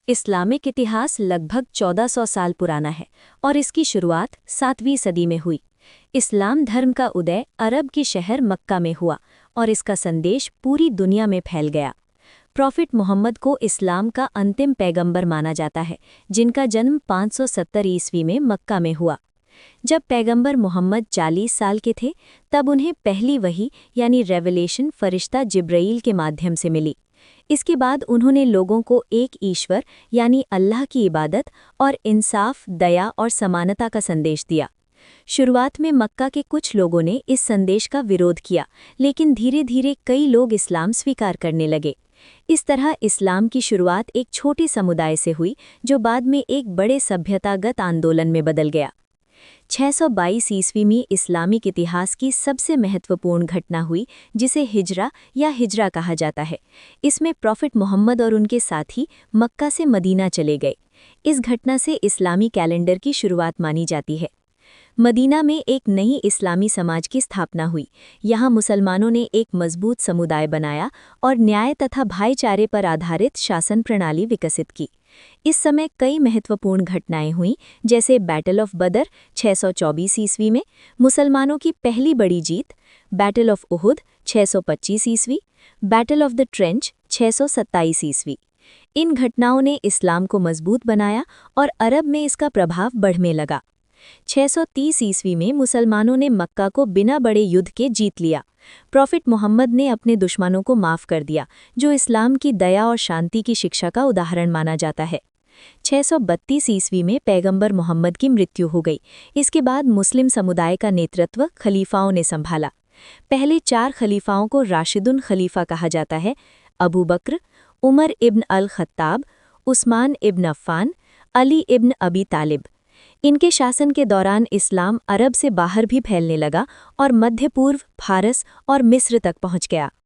Islamic इतिहास लगभग 1400 साल पुराना है और इसकी शुरुआत 7वीं सदी में हुई। इस्लाम धर्म का उदय अरब के शहर मक्का में हुआ और इसका संदेश पूरी दुनिया में फैल गया। प्रॉफिट मोहम्मद को इस्लाम का अंतिम पैगंबर माना जाता है, जिनका जन्म 570 ईस्वी में मक्का में हुआ। जब पैगंबर मोहम्मद 40 साल के थे, तब उन्हें पहली वही यानी रेवलेशन फरिश्ता जिब्राईल के माध्यम से मिली। इसके बाद उन्होंने लोगों को एक ईश्वर यानी अल्लाह की इबादत और इंसाफ, दया और समानता का संदेश दिया। शुरुआत में मक्का के कुछ लोगों ने इस संदेश का विरोध किया, लेकिन धीरे धीरे कई लोग इस्लाम स्वीकार करने लगे। इस तरह इस्लाम की शुरुआत एक छोटे समुदाय से हुई, जो बाद में एक बड़े सभ्यतागत आंदोलन में बदल गया। 622 ईस्वी में इस्लामिक इतिहास की सबसे महत्वपूर्ण घटना हुई, जिसे हिजरा या हिजरा कहा जाता है। इसमें प्रॉफिट मोहम्मद और उनके साथी मक्का से मदीना चले गए। इस घटना से इस्लामी कैलेंडर की शुरुआत मानी जाती है। मदीना में एक नई इस्लामी समाज की स्थापना हुई। यहाँ मुसलमानों ने एक मजबूत समुदाय बनाया और न्याय तथा भाईचारे पर आधारित शासन प्रणाली विकसित की। इस समय कई महत्वपूर्ण घटनाएं हुईं, जैसे बैटल ऑफ बदर 624 ईस्वी में, मुसलमानों की पहली बड़ी जीत, बैटल ऑफ उहुद 625 ईस्वी, बैटल ऑफ द ट्रेंच 627 ईस्वी। इन घटनाओं ने इस्लाम को मजबूत बनाया और अरब में इसका प्रभाव बढ़ने लगा। 630 ईस्वी में मुसलमानों ने मक्का को बिना बड़े युद्ध के जीत लिया। प्रॉफिट मोहम्मद ने अपने दुश्मनों को माफ़ कर दिया, जो इस्लाम की दया और शांति की शिक्षा का उदाहरण माना जाता है। 632 ईस्वी में पैगंबर मोहम्मद की मृत्यु हो गई। इसके बाद मुस्लिम समुदाय का नेतृत्व खलीफाओं ने संभाला। पहले 4 खलीफाओं को राशिदुन खलीफा कहा जाता है: अबू बकर, उमर इब्न अल खत्ताब, उस्मान इब्न अफ़्फ़ान, अली इब्न अबी तालिब। इनके शासन के दौरान इस्लाम अरब से बाहर भी फैलने लगा और मध्य पूर्व, फारस और मिस्र तक पहुंच गया।